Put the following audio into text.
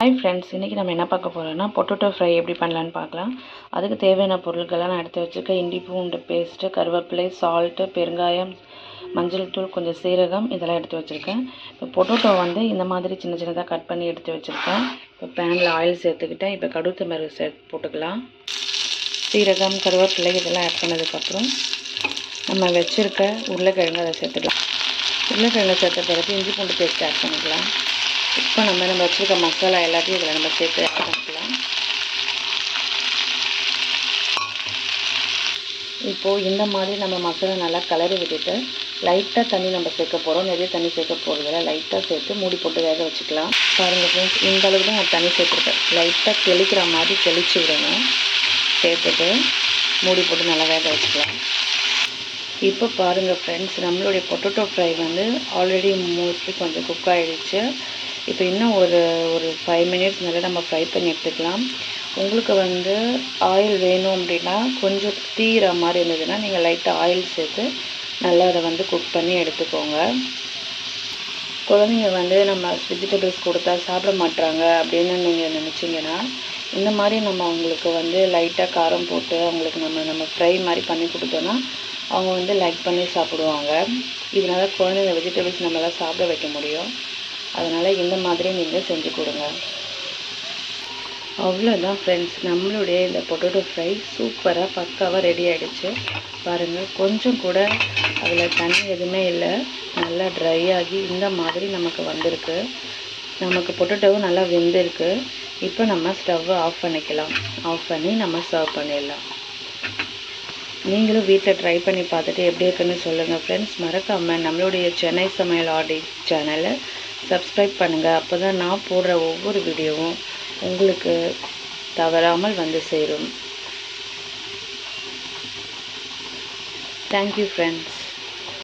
Hi friends, இன்றைக்கி நம்ம என்ன பார்க்க போகிறோம்னா பொட்டேட்டோ ஃப்ரை எப்படி பண்ணலான்னு பார்க்கலாம். அதுக்கு தேவையான பொருட்கள்லாம் நான் எடுத்து வச்சுருக்கேன். இஞ்சி பூண்டு பேஸ்ட்டு, கருவேப்பிலை, சால்ட்டு, பெருங்காயம், மஞ்சள் தூள், கொஞ்சம் சீரகம் இதெல்லாம் எடுத்து வச்சுருக்கேன். இப்போ பொட்டேட்டோ இந்த மாதிரி சின்ன சின்னதாக கட் பண்ணி எடுத்து வச்சுருக்கேன். இப்போ பேனில் ஆயில் சேர்த்துக்கிட்டேன். இப்போ கடுகு மிளகு போட்டுக்கலாம். சீரகம், கருவேப்பிலை இதெல்லாம் ஆட் பண்ணதுக்கப்புறம் நம்ம வச்சுருக்க உருளைக்கிழங்கு அதை சேர்த்துக்கலாம். உருளைக்கிழங்கு சேர்த்த பிறகு இஞ்சி பூண்டு பேஸ்ட் ஆட் பண்ணிக்கலாம். இப்போ நம்ம வச்சுருக்க மசாலா எல்லாத்தையும் இதில் நம்ம சேர்த்து ஆட் பண்ணிக்கலாம். இப்போது இந்த மாதிரி நம்ம மசாலா நல்லா கலரி விட்டுட்டு லைட்டாக தண்ணி நம்ம சேர்க்க போகிறோம். நிறைய தண்ணி சேர்க்க போகிறதில்ல, லைட்டாக சேர்த்து மூடி போட்டு வேக வச்சுக்கலாம். பாருங்கள் ஃப்ரெண்ட்ஸ், இந்த அளவுக்கு தான் நான் தண்ணி சேர்த்துருக்கேன். லைட்டாக தெளிக்கிற மாதிரி தெளித்து விடணும். சேர்த்துட்டு மூடி போட்டு நல்லா வேக வச்சுக்கலாம். இப்போ பாருங்கள் ஃப்ரெண்ட்ஸ், நம்மளுடைய பொட்டேட்டோ ஃப்ரை ஆல்ரெடி மோஸ்ட்லி கொஞ்சம் குக் ஆகிடுச்சு. இப்போ இன்னும் ஒரு 5 மினிட்ஸ் மேலே நம்ம ஃப்ரை பண்ணி எடுத்துக்கலாம். உங்களுக்கு ஆயில் வேணும் அப்படின்னா கொஞ்சம் தீர மாதிரி இருந்ததுன்னா நீங்கள் லைட்டாக ஆயில் சேர்த்து நல்லா அதை குக் பண்ணி எடுத்துக்கோங்க. குழந்தைங்க நம்ம வெஜிடபிள்ஸ் கொடுத்தா சாப்பிட மாட்டாங்க அப்படின்னு நீங்கள் நினச்சிங்கன்னா இந்த மாதிரி நம்ம அவங்களுக்கு லைட்டாக காரம் போட்டு அவங்களுக்கு நம்ம ஃப்ரை மாதிரி பண்ணி கொடுத்தோன்னா அவங்க லைக் பண்ணி சாப்பிடுவாங்க. இதனால் குழந்தைங்க வெஜிடபிள்ஸ் நம்மளால் சாப்பிட வைக்க முடியும். அதனால் இந்த மாதிரி நீங்கள் செஞ்சு கொடுங்க. அவ்வளோதான் ஃப்ரெண்ட்ஸ், நம்மளுடைய இந்த பொட்டேட்டோ ஃப்ரை சூப்பராக பக்காவாக ரெடி ஆகிடுச்சு. பாருங்கள், கொஞ்சம் கூட அதில் தண்ணி எதுவுமே இல்லை, நல்லா ட்ரை ஆகி இந்த மாதிரி நமக்கு வந்திருக்கு. நமக்கு பொட்டேட்டோவும் நல்லா வெந்திருக்கு. இப்போ நம்ம ஸ்டவ்வை ஆஃப் பண்ணிக்கலாம். ஆஃப் பண்ணி நம்ம சர்வ் பண்ணிடலாம். நீங்களும் வீட்டில் ட்ரை பண்ணி பார்த்துட்டு எப்படி இருக்குன்னு சொல்லுங்கள் ஃப்ரெண்ட்ஸ். மறக்காமல் நம்மளுடைய சென்னை சமையல் ஆடி சேனலை சப்ஸ்கிரைப் பண்ணுங்கள். அப்போ தான் நான் போடுற ஒவ்வொரு வீடியோவும் உங்களுக்கு தவறாமல் சேரும். Thank you friends.